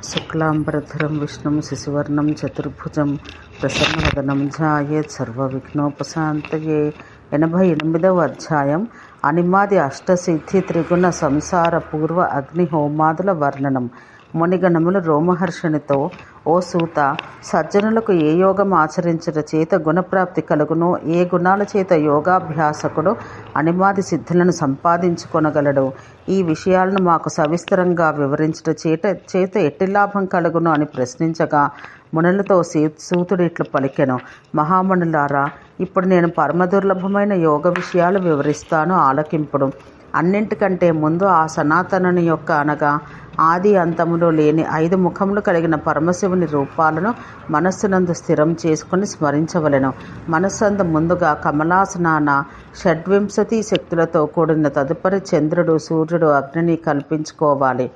శుక్లాంబరధరం విష్ణుం శశివర్ణం చతుర్భుజం ప్రసన్నవదనం ధ్యాయేత్ సర్వవిఘ్నోపశాంతయే. 88వ అధ్యాయం అనిమాది అష్టసిద్ధి త్రిగుణ సంసార పూర్వ అగ్నిహోమాదుల వర్ణనం. మునిగణములు రోమహర్షునితో, ఓ సూత, సజ్జనులకు ఏ యోగం ఆచరించుట చేత గుణప్రాప్తి కలుగునో, ఏ గుణాల చేత యోగాభ్యాసకుడు అనిమాది సిద్ధులను సంపాదించుకొనగలడు, ఈ విషయాలను మాకు సవిస్తరంగా వివరించుట చేత ఎట్టి లాభం కలుగును అని ప్రశ్నించగా, మునులతో సూతుడు ఇట్లు పలికెను. మహామునులారా, ఇప్పుడు నేను పరమదుర్లభమైన యోగ విషయాలు వివరిస్తాను, ఆలకింపుడు. అన్నింటికంటే ముందు ఆ సనాతనుని యొక్క అనగా ఆది అంతములు లేని 5 ముఖములు కలిగిన పరమశివుని రూపాలను మనస్సునందు స్థిరం చేసుకుని స్మరించవలెను. మనస్సందు ముందుగా కమలాసనాన 26 శక్తులతో కూడిన తదుపరి చంద్రుడు, సూర్యుడు, అగ్నిని కల్పించుకోవాలి.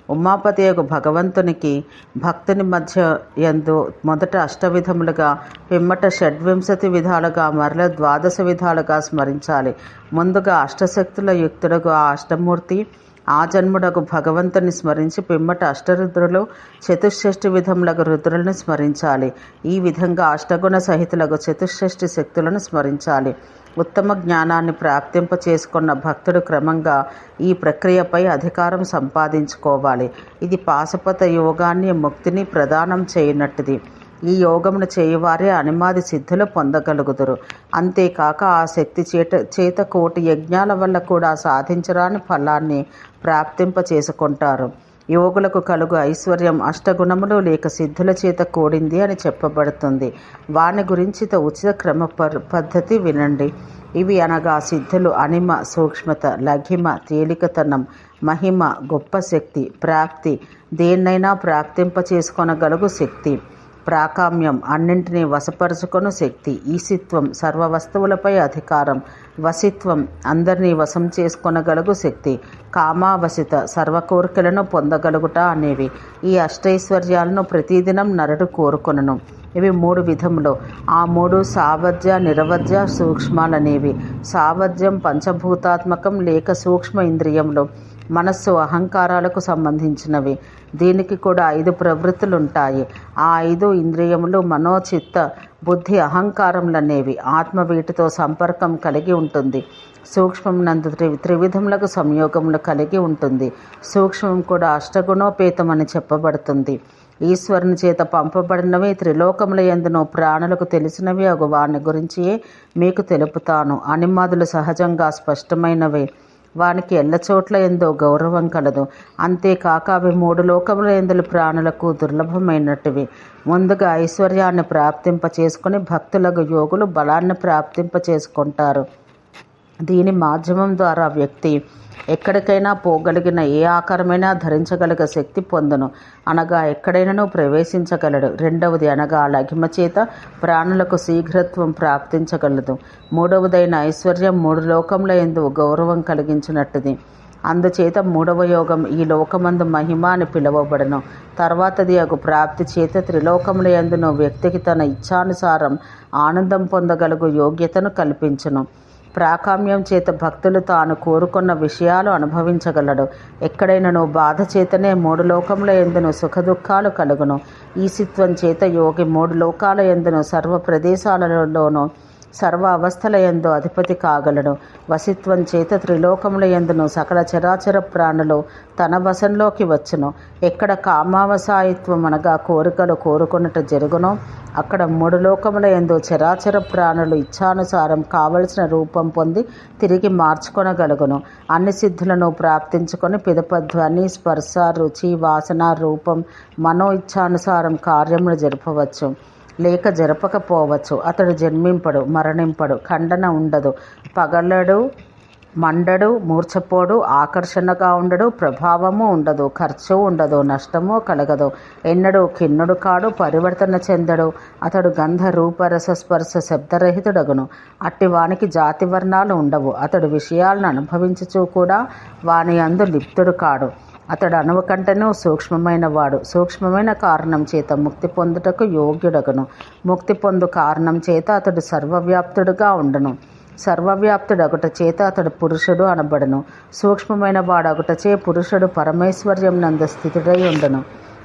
ఉమాపతియగు భగవంతునికి భక్తుని మధ్య యందు మొదట 8 విధములుగా, పిమ్మట 26 విధాలుగా, మరల 12 విధాలుగా స్మరించాలి. ముందుగా అష్టశక్తుల యుక్తుడగు ఆ అష్టమూర్తి, ఆ జన్ముడగు భగవంతుని స్మరించి పిమ్మట అష్టరుద్రులు, 64 విధములకు రుద్రులను స్మరించాలి. ఈ విధంగా అష్టగుణ సహితులకు 64 శక్తులను స్మరించాలి. ఉత్తమ జ్ఞానాన్ని ప్రాప్తింప చేసుకున్న భక్తుడు క్రమంగా ఈ ప్రక్రియపై అధికారం సంపాదించుకోవాలి. ఇది పాశుపత యోగాన్ని, ముక్తిని ప్రదానం చేయనట్టుది. ఈ యోగమును చేయువారే అనిమాది సిద్ధులు పొందగలుగుదురు. అంతేకాక ఆ శక్తి చేత కోటి యజ్ఞాల వల్ల కూడా సాధించరాని ఫలాన్ని ప్రాప్తింప చేసుకుంటారు. యోగులకు కలుగు ఐశ్వర్యం అష్టగుణములు లేక సిద్ధుల చేత కూడింది అని చెప్పబడుతుంది. వాని గురించి ఉచిత క్రమ పద్ధతి వినండి. ఇవి అనగా సిద్ధులు: అనిమ సూక్ష్మత, లఘిమ తేలికతనం, మహిమ గొప్ప శక్తి, ప్రాప్తి దేన్నైనా ప్రాప్తింప చేసుకొనగలుగు శక్తి, ప్రాకామ్యం అన్నింటినీ వశపరుచుకొను శక్తి, ఈసిత్వం సర్వ వస్తువులపై అధికారం, వసిత్వం అందరినీ వశం చేసుకొనగలుగు శక్తి, కామావసిత సర్వ కోరికలను పొందగలుగుట అనేవి. ఈ అష్టైశ్వర్యాలను ప్రతిదినం నరుడు కోరుకొనును. ఇవి 3 విధములు. ఆ 3 సావధ్య, నిరవధ్య, సూక్ష్మాలనేవి. సావధ్యం పంచభూతాత్మకం లేక సూక్ష్మ ఇంద్రియములు, మనస్సు, అహంకారాలకు సంబంధించినవి. దీనికి కూడా 5 ప్రవృత్తులుంటాయి. ఆ 5 ఇంద్రియములు మనోచిత్త బుద్ధి అహంకారములనేవి. ఆత్మ వీటితో సంపర్కం కలిగి ఉంటుంది. సూక్ష్మం నందు త్రివిధములకు సంయోగములు కలిగి ఉంటుంది. సూక్ష్మం కూడా అష్టగుణోపేతమని చెప్పబడుతుంది. ఈశ్వరుని చేత పంపబడినవి, త్రిలోకముల యందును ప్రాణులకు తెలిసినవి అగు వాని గురించియే మీకు తెలుపుతాను. అనిమాదులు సహజంగా స్పష్టమైనవే. వానికి ఎల్లచోట్ల ఎందో గౌరవం కలదు. అంతేకాక అవి 3 లోకముల యందుల ప్రాణులకు దుర్లభమైనటివి. ముందుగా ఐశ్వర్యాన్ని ప్రాప్తింప చేసుకుని భక్తులకు యోగులు బలాన్ని ప్రాప్తింప చేసుకుంటారు. దీని మాధ్యమం ద్వారా వ్యక్తి ఎక్కడికైనా పోగలిగిన ఏ ఆకారమైనా ధరించగలిగే శక్తి పొందును, అనగా ఎక్కడైనాను ప్రవేశించగలడు. రెండవది అనగా లఘిమ చేత ప్రాణులకు శీఘ్రత్వం ప్రాప్తించగలదు. మూడవదైన ఐశ్వర్యం 3 లోకముల యందు గౌరవం కలిగించినట్టుది. అందుచేత 3వ యోగం ఈ లోకమందు మహిమ అని పిలువబడును. తర్వాతది అగు ప్రాప్తి చేత త్రిలోకముల యందును వ్యక్తికి తన ఇచ్ఛానుసారం ఆనందం పొందగలుగు యోగ్యతను కల్పించును. ప్రాకామ్యం చేత భక్తులు తాను కోరుకున్న విషయాలు అనుభవించగలడు. ఎక్కడైనాను బాధ చేతనే 3 లోకముల యందును సుఖదుఖాలు కలుగును. ఈసిత్వం చేత యోగి 3 లోకాల యందును సర్వ ప్రదేశాలలోనూ సర్వ అవస్థల యందు అధిపతి కాగలడు. వసిత్వం చేత త్రిలోకముల యందును సకల చరాచర ప్రాణులు తన వశంలోకి వచ్చును. ఎక్కడ కామావసాయిత్వం అనగా కోరికలు కోరుకున్నట్టు జరుగునో, అక్కడ 3 లోకముల యందు చరాచర ప్రాణులు ఇచ్ఛానుసారం కావలసిన రూపం పొంది తిరిగి మార్చుకొనగలుగును. అన్ని సిద్ధులను ప్రాప్తించుకొని పిదప ధ్వని, స్పర్శ, రుచి, వాసన, రూపం, మనో ఇచ్ఛానుసారం కార్యములు జరపవచ్చు, లేక జరపకపోవచ్చు. అతడు జన్మింపడు, మరణింపడు, ఖండన ఉండదు, పగలడు, మండడు, మూర్ఛపోడు, ఆకర్షణగా ఉండడు, ప్రభావము ఉండదు, ఖర్చు ఉండదు, నష్టము కలగదు, ఎన్నడూ ఖిన్నుడు కాడు, పరివర్తన చెందడు. అతడు గంధ రూప రస స్పర్శ శబ్దరహితుడగును. అట్టి వానికి జాతి వర్ణాలు ఉండవు. అతడు విషయాలను అనుభవించుచూ కూడా వాని అందు లిప్తుడు కాడు. అతడు అణువు కంటేనూ సూక్ష్మమైన వాడు. సూక్ష్మమైన కారణం చేత ముక్తి పొందుటకు యోగ్యుడగును. ముక్తి పొందు కారణం చేత అతడు సర్వవ్యాప్తుడుగా ఉండును. సర్వవ్యాప్తుడగుట చేత అతడు పురుషుడు అనబడును. సూక్ష్మమైన వాడగుటచే పురుషుడు పరమేశ్వర్యం నందు స్థితుడై ఉండును.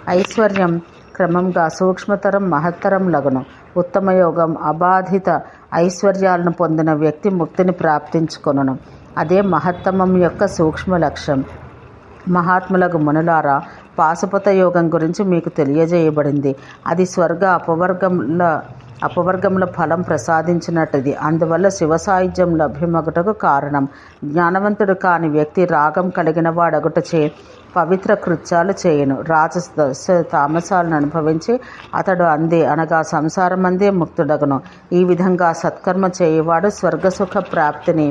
ఐశ్వర్యం క్రమంగా సూక్ష్మతరం మహత్తరం లగును. ఉత్తమ యోగం అబాధిత ఐశ్వర్యాలను పొందిన వ్యక్తి ముక్తిని ప్రాప్తించుకొనును. అదే మహత్తమం యొక్క సూక్ష్మ లక్ష్యం. మహాత్ములకు మునులారా, పాశుపత యోగం గురించి మీకు తెలియజేయబడింది. అది స్వర్గ అపవర్గముల ఫలం ప్రసాదించినట్టుది. అందువల్ల శివసాయుధ్యం లభ్యమగుటకు కారణం. జ్ఞానవంతుడు కాని వ్యక్తి రాగం కలిగిన వాడగుటచే పవిత్ర కృత్యాలు చేయను. రాజస తామసాలను అనుభవించి అతడు అందే అనగా సంసారమందే ముక్తుడగును. ఈ విధంగా సత్కర్మ చేయవాడు స్వర్గసుఖ ప్రాప్తిని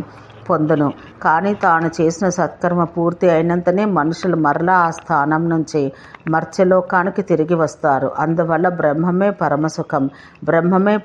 పొందును. కానీ తాను చేసిన సత్కర్మ పూర్తి అయినంతనే మనుషులు మరలా ఆ స్థానం నుంచి మర్త్యలోకానికి తిరిగి వస్తారు. అందువల్ల బ్రహ్మమే పరమసుఖం, బ్రహ్మమే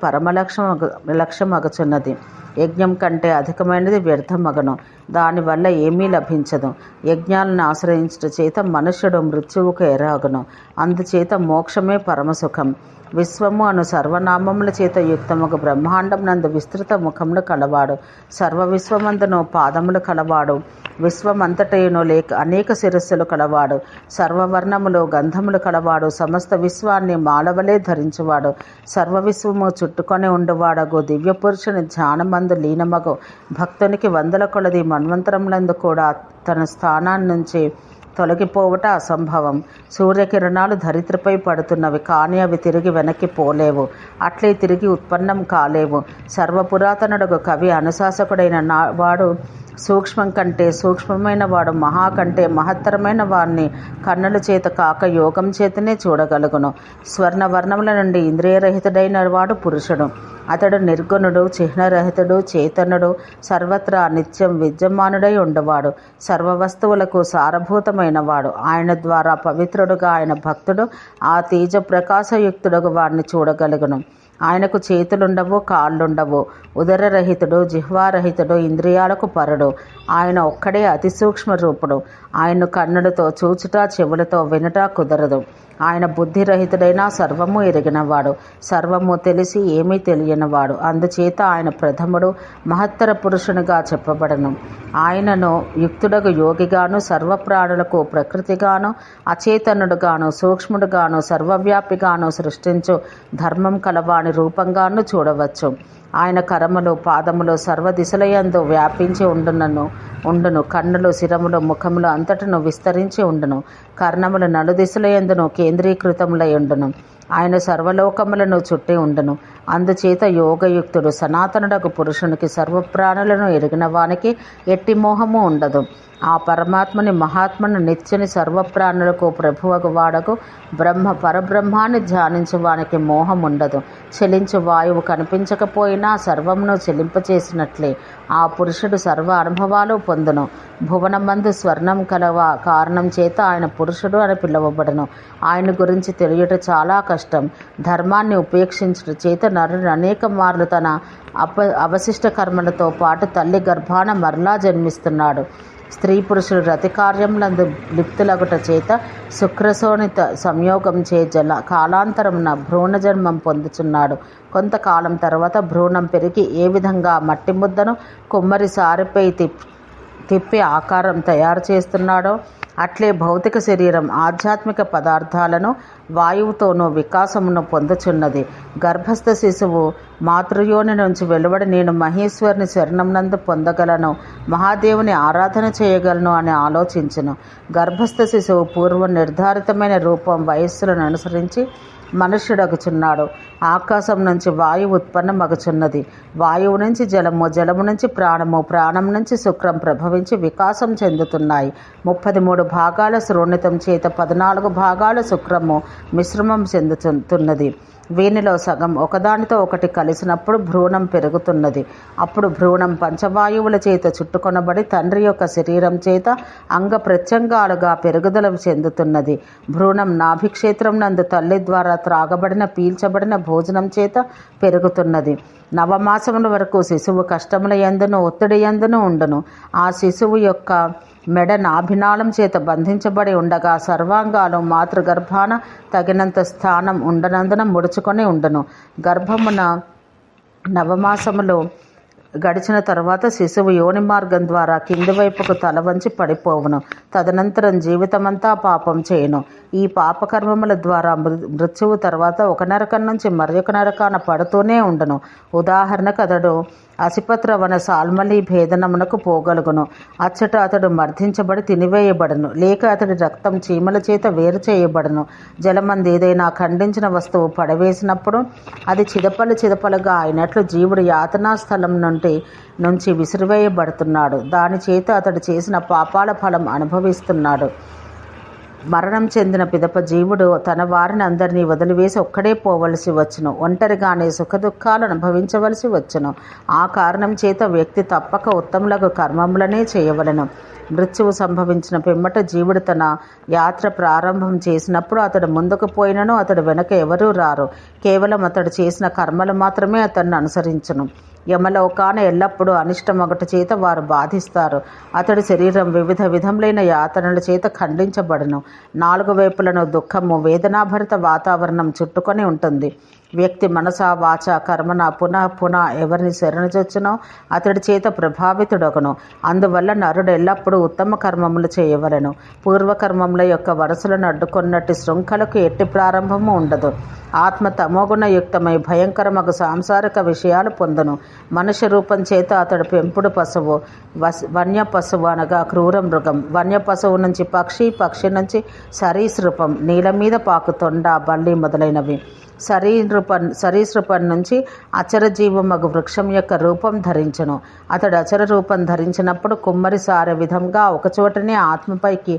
లక్ష్యమగుచున్నది. యజ్ఞం కంటే అధికమైనది వ్యర్థమగను, దానివల్ల ఏమీ లభించదు. యజ్ఞాలను ఆశ్రయించుట చేత మనుష్యుడు మృత్యువుకు ఎరాగును. అందుచేత మోక్షమే పరమసుఖం. విశ్వము అను సర్వనామముల చేత యుక్తముగు బ్రహ్మాండం నందు విస్తృత ముఖములు కలవాడు, సర్వ విశ్వమందును పాదములు కలవాడు, విశ్వమంతటయును అనేక శిరస్సులు కలవాడు, సర్వవర్ణములు గంధములు కలవాడు, సమస్త విశ్వాన్ని మాలవలే ధరించువాడు, సర్వ విశ్వము చుట్టుకొని ఉండువాడగు దివ్య పురుషుని ధ్యానమందు లీనమగు భక్తునికి వందల కొలది మన్వంతరములందు కూడా తన స్థానాన్ని నుంచి తొలగిపోవట అసంభవం. సూర్యకిరణాలు ధరిత్రిపై పడుతున్నవి, కానీ అవి తిరిగి వెనక్కి పోలేవు, అట్లే తిరిగి ఉత్పన్నం కాలేవు. సర్వపురాతనుడు కవి అనుశాసకుడైన వాడు సూక్ష్మం కంటే సూక్ష్మమైన వాడు మహా కంటే మహత్తరమైన వారిని కన్నుల చేత కాక యోగం చేతనే చూడగలుగును. స్వర్ణవర్ణముల నుండి ఇంద్రియరహితుడైన వాడు పురుషుడు. అతడు నిర్గుణుడు, చిహ్నరహితుడు, చేతనుడు, సర్వత్రా నిత్యం విద్యమానుడై ఉండవాడు, సర్వ వస్తువులకు సారభూతమైన వాడు. ఆయన ద్వారా పవిత్రుడుగా ఆయన భక్తుడు ఆ తేజ ప్రకాశయుక్తుడుగా వారిని చూడగలుగును. ఆయనకు చేతులుండవు, కాళ్ళుండవు, ఉదరరహితుడు, జిహ్వారహితుడు, ఇంద్రియాలకు పరుడు. ఆయన ఒక్కడే అతి సూక్ష్మ రూపుడు. ఆయన్ను కన్నులతో చూచుట, చెవులతో వినుట కుదరదు. ఆయన బుద్ధిరహితుడైన సర్వము ఎరిగినవాడు, సర్వము తెలిసి ఏమీ తెలియనివాడు. అందుచేత ఆయన ప్రథముడు, మహత్తర పురుషునిగా చెప్పబడను. ఆయనను యుక్తుడగు యోగిగాను, సర్వప్రాణులకు ప్రకృతిగాను, అచేతనుడుగాను, సూక్ష్ముడుగాను, సర్వవ్యాపిగాను సృష్టించు ధర్మం కలవాని రూపంగాను చూడవచ్చు. ఆయన కరములు, పాదములు సర్వ దిశలయందు వ్యాపించి ఉండును. కన్నులు, శిరములు, ముఖములు అంతటను విస్తరించి ఉండును. కర్ణములు నలుదిశలయందును కేంద్రీకృతములై ఉండును. ఆయన సర్వలోకములను చుట్టి ఉండును. అందుచేత యోగయుక్తుడు సనాతనుడకు పురుషునికి సర్వప్రాణులను ఎరిగిన వానికి ఎట్టి మోహము ఉండదు. ఆ పరమాత్మని మహాత్మను నిత్యుని సర్వప్రాణులకు ప్రభువగు వాడకు పరబ్రహ్మాన్ని ధ్యానించు వానికి మోహం ఉండదు. చెలించు వాయువు కనిపించకపోయినా సర్వమును చెలింపచేసినట్లే ఆ పురుషుడు సర్వ అనుభవాలు పొందును. భువనమందు స్వర్ణం కలవ కారణం చేత ఆయన పురుషుడు అని పిలువబడను. ఆయన గురించి తెలియట చాలా కష్టం. ధర్మాన్ని ఉపేక్షించుట చేత నరుడు అనేక మార్లు తన అవశిష్ట కర్మలతో పాటు తల్లి గర్భాన మరలా జన్మిస్తున్నాడు. స్త్రీ పురుషుడు రతి కార్యములందు లిప్తులగుట చేత శుక్రశోణిత సంయోగం చే కాలాంతరమున భ్రూణ జన్మం పొందుచున్నాడు. కొంతకాలం తర్వాత భ్రూణం పెరిగి ఏ విధంగా మట్టి ముద్దను కుమ్మరి సారిపై తిప్పి ఆకారం తయారు చేస్తున్నాడో అట్లే భౌతిక శరీరం ఆధ్యాత్మిక పదార్థాలను వాయువుతోనూ వికాసమును పొందుచున్నది. గర్భస్థ శిశువు మాతృయోని నుంచి వెలువడి నేను మహేశ్వరుని శరణంనందు పొందగలను, మహాదేవుని ఆరాధన చేయగలను అని ఆలోచించును. గర్భస్థ శిశువు పూర్వం నిర్ధారితమైన రూపం వయస్సులను అనుసరించి మనుష్యుడగుచున్నాడు. ఆకాశం నుంచి వాయువు ఉత్పన్నమగుచున్నది. వాయువు నుంచి జలము, జలము నుంచి ప్రాణము, ప్రాణం నుంచి శుక్రం ప్రభవించి వికాసం చెందుతున్నాయి. 33 భాగాల శ్రోణితం చేత 14 భాగాల శుక్రము మిశ్రమం చెందుతున్నది. వీనిలో సగం ఒకదానితో ఒకటి కలిసినప్పుడు భ్రూణం పెరుగుతున్నది. అప్పుడు భ్రూణం పంచవాయువుల చేత చుట్టుకొనబడి తండ్రి యొక్క శరీరం చేత అంగ ప్రత్యంగాలుగా పెరుగుదల చెందుతున్నది. భ్రూణం నాభిక్షేత్రం నందు తల్లి ద్వారా త్రాగబడిన పీల్చబడిన భోజనం చేత పెరుగుతున్నది. నవమాసముల వరకు శిశువు కష్టముల యందును ఒత్తిడి యందును ఉండును. ఆ శిశువు యొక్క మెడ నాభినాళం చేత బంధించబడి ఉండగా సర్వాంగాలు మాతృగర్భాన తగినంత స్థానం ఉండనందున ముడుచుకొని ఉండును. గర్భమున నవమాసములు గడిచిన తర్వాత శిశువు యోని మార్గం ద్వారా కింది వైపుకు తల వంచి పడిపోవును. తదనంతరం జీవితమంతా పాపం చేయును. ఈ పాపకర్మముల ద్వారా మృత్యువు తర్వాత ఒక నరకం నుంచి మరొక నరకాన పడుతూనే ఉండను. ఉదాహరణకు అతడు అసిపత్ర వన సాల్మలి భేదనమునకు పోగలుగును. అచ్చట అతడు మర్దించబడి తినివేయబడును, లేక అతడి రక్తం చీమల చేత వేరు చేయబడును. జలమంది ఏదైనా ఖండించిన వస్తువు పడవేసినప్పుడు అది చిదపలుగా అయినట్లు జీవుడు యాతనా స్థలం నుంచి విసిరివేయబడుతున్నాడు. దాని చేత అతడు చేసిన పాపాల ఫలం అనుభవిస్తున్నాడు. మరణం చెందిన పిదప జీవుడు తన వారిని అందరినీ వదిలివేసి ఒక్కడే పోవలసి వచ్చును. ఒంటరిగానే సుఖదుఖాలు అనుభవించవలసి వచ్చును. ఆ కారణం చేత వ్యక్తి తప్పక ఉత్తములకు కర్మములనే చేయవలెను. మృత్యువు సంభవించిన పిమ్మట జీవుడు తన యాత్ర ప్రారంభం చేసినప్పుడు అతడు ముందుకు పోయినను అతడు వెనక ఎవరూ రారు. కేవలం అతడు చేసిన కర్మలు మాత్రమే అతన్ని అనుసరించును. యమలోకాన ఎల్లప్పుడూ అనిష్టమొగట చేత వారు బాధిస్తారు. అతడి శరీరం వివిధ విధములైన యాతనల చేత ఖండించబడును. 4 వైపులను దుఃఖము, వేదనాభరిత వాతావరణం చుట్టుకొని ఉంటుంది. వ్యక్తి మనస వాచ కర్మన పునః ఎవరిని శరణుజొచ్చునో అతడి చేత ప్రభావితుడగును. అందువల్ల నరుడు ఎల్లప్పుడూ ఉత్తమ కర్మములు చేయవలెను. పూర్వకర్మముల యొక్క వరుసలను అడ్డుకొన్నట్టు శృంఖలకు ఎట్టి ప్రారంభము ఉండదు. ఆత్మ తమోగుణయుక్తమై భయంకరమగు సాంసారిక విషయాలు పొందును. మనుష్య రూపం చేత అతడు పెంపుడు పశువు, వన్య పశువు అనగా క్రూర మృగం, వన్య పశువు నుంచి పక్షి, పక్షి నుంచి సరీసృపం, నీల మీద పాకు తొండ, బల్లి మొదలైనవి. సరీసృపం నుంచి అచరజీవమగు వృక్షం యొక్క రూపం ధరించును. అతడు అచర రూపం ధరించినప్పుడు కుమ్మరి సారే విధంగా ఒకచోటనే ఆత్మపైకి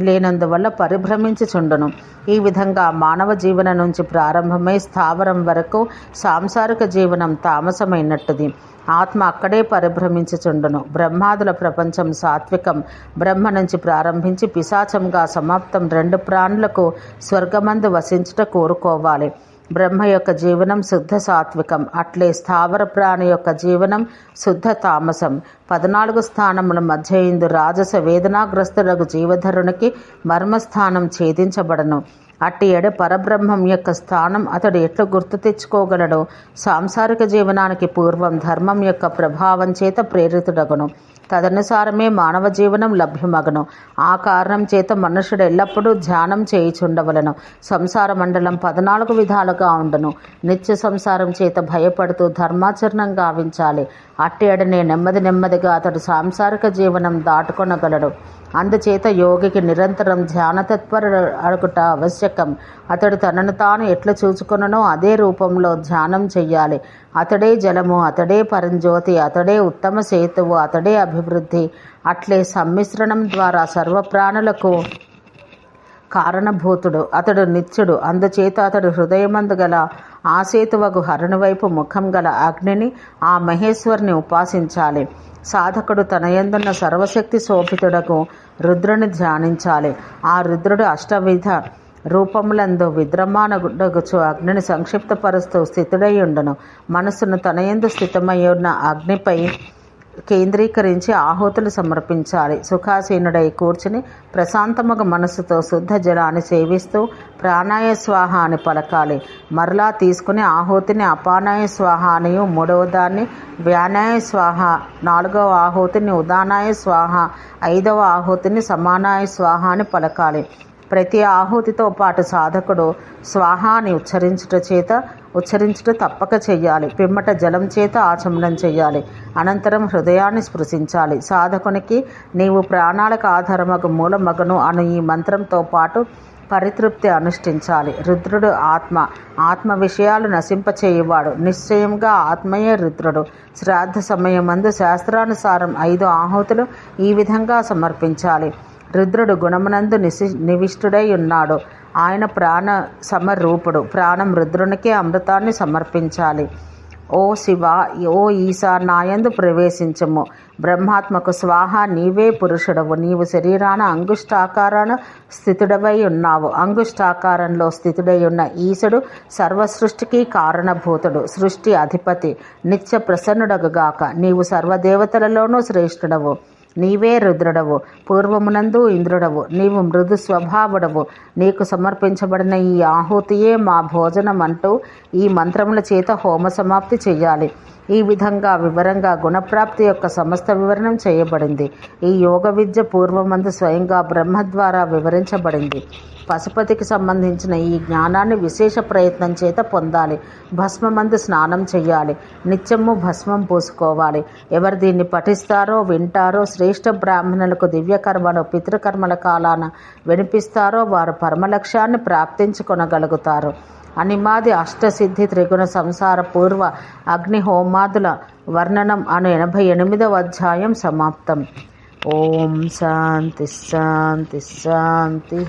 లేనందువల్ల పరిభ్రమించుచుండును. ఈ విధంగా మానవ జీవనం నుంచి ప్రారంభమై స్థావరం వరకు సాంసారిక జీవనం తామసమైనట్టుది. ఆత్మ అక్కడే పరిభ్రమించుచుండును. బ్రహ్మాదుల ప్రపంచం సాత్వికం. బ్రహ్మ నుంచి ప్రారంభించి పిశాచంగా సమాప్తం 2 ప్రాణులకు స్వర్గమందు వసించుట కోరుకోవాలి. బ్రహ్మ యొక్క జీవనం శుద్ధ సాత్వికం. అట్లే స్థావర ప్రాణి యొక్క జీవనం శుద్ధ తామసం. 14 స్థానముల మధ్య ఇందు రాజస వేదనాగ్రస్తులకు జీవధరునికి మర్మస్థానం ఛేదించబడను. అట్టి ఎడ పరబ్రహ్మం యొక్క స్థానం అతడు ఎట్లు గుర్తు తెచ్చుకోగలడో సాంసారిక జీవనానికి పూర్వం ధర్మం యొక్క ప్రభావం చేత ప్రేరితుడగును. తదనుసారమే మానవ జీవనం లభ్యమగును. ఆ కారణం చేత మనుషుడు ఎల్లప్పుడూ ధ్యానం చేయుచుండవలను. సంసార మండలం 14 విధాలుగా ఉండును. నిత్య సంసారం చేత భయపడుతూ ధర్మాచరణం గావించాలి. అట్టి ఎడనే నెమ్మదిగా అతడు సాంసారిక జీవనం దాటుకొనగలడు. అందుచేత యోగికి నిరంతరం ధ్యానతత్పరుడు అడుగుట ఆవశ్యకం. అతడు తనను తాను ఎట్లా చూచుకొననో అదే రూపంలో ధ్యానం చెయ్యాలి. అతడే జలము, అతడే పరంజ్యోతి, అతడే ఉత్తమ సేతువు, అతడే అభివృద్ధి. అట్లే సమ్మిశ్రణం ద్వారా సర్వప్రాణులకు కారణభూతుడు. అతడు నిత్యుడు. అందుచేత అతడు హృదయమందు గల ఆ సేతువగు హరుని వైపు ముఖం గల అగ్నిని, ఆ మహేశ్వరుని ఉపాసించాలి. సాధకుడు తన యందున్న సర్వశక్తి శోభితుడకు రుద్రుని ధ్యానించాలి. ఆ రుద్రుడు అష్టవిధ రూపములందు విద్రమానగుచు అగ్నిని సంక్షిప్తపరుస్తూ స్థితుడై ఉండును. మనస్సును తన యందు స్థితమై ఉన్న అగ్నిపై కేంద్రీకరించి ఆహుతులు సమర్పించాలి. సుఖాసీనుడై కూర్చుని ప్రశాంతముగ మనస్సుతో శుద్ధ జలాన్ని సేవిస్తూ ప్రాణాయ స్వాహ అని పలకాలి. మరలా తీసుకుని ఆహుతిని అపానాయ స్వాహ అనియు, 3వ దాన్ని వ్యానాయ స్వాహ, 4వ ఆహుతిని ఉదానాయ స్వాహ, 5వ ఆహుతిని సమానాయ స్వాహ అని పలకాలి. ప్రతి ఆహుతితో పాటు సాధకుడు స్వాహాని ఉచ్చరించుట తప్పక చెయ్యాలి. పిమ్మట జలం చేత ఆచమనం చెయ్యాలి. అనంతరం హృదయాన్ని స్పృశించాలి. సాధకునికి నీవు ప్రాణాలకు ఆధారమగు మూలమగను అను ఈ మంత్రంతో పాటు పరితృప్తి అనుష్ఠించాలి. రుద్రుడు ఆత్మ విషయాలు నశింపచేయువాడు. నిశ్చయంగా ఆత్మయే రుద్రుడు. శ్రాద్ధ సమయమందు శాస్త్రానుసారం 5 ఆహుతులు ఈ విధంగా సమర్పించాలి. రుద్రుడు గుణమునందు నివిష్టుడై ఉన్నాడు. ఆయన ప్రాణ సమరూపుడు. ప్రాణం రుద్రునికే అమృతాన్ని సమర్పించాలి. ఓ శివ, ఓ ఈశా, నాయందు ప్రవేశించము. బ్రహ్మాత్మకు స్వాహ, నీవే పురుషుడవు. నీవు శరీరాన అంగుష్టాకారాన స్థితుడవై ఉన్నావు. అంగుష్టాకారంలో స్థితుడై ఉన్న ఈశుడు సర్వసృష్టికి కారణభూతుడు, సృష్టి అధిపతి, నిత్య ప్రసన్నుడగుగాక. నీవు సర్వదేవతలలోనూ శ్రేష్ఠుడవు. నీవే రుద్రుడవు. పూర్వమునందు ఇంద్రుడవు. నీవు మృదు స్వభావుడవు. నీకు సమర్పించబడిన ఈ ఆహుతియే మా భోజనం అంటూ ఈ మంత్రముల చేత హోమ సమాప్తి చెయ్యాలి. ఈ విధంగా వివరంగా గుణప్రాప్తి యొక్క సమస్త వివరణం చేయబడింది. ఈ యోగ విద్య పూర్వమందు స్వయంగా బ్రహ్మ ద్వారా వివరించబడింది. పశుపతికి సంబంధించిన ఈ జ్ఞానాన్ని విశేష ప్రయత్నం చేత పొందాలి. భస్మమందు స్నానం చెయ్యాలి. నిత్యము భస్మం పూసుకోవాలి. ఎవరు దీన్ని పఠిస్తారో వింటారో, శ్రేష్ఠ బ్రాహ్మణులకు దివ్యకర్మను పితృకర్మల కాలాన వినిపిస్తారో వారు పరమలక్ష్యాన్ని ప్రాప్తించుకొనగలుగుతారు. అనిమాది అష్టసిద్ధి త్రిగుణ సంసార పూర్వ అగ్నిహోమాదుల వర్ణనం అను 88వ అధ్యాయం సమాప్తం. ఓం శాంతి శాంతి శాంతి.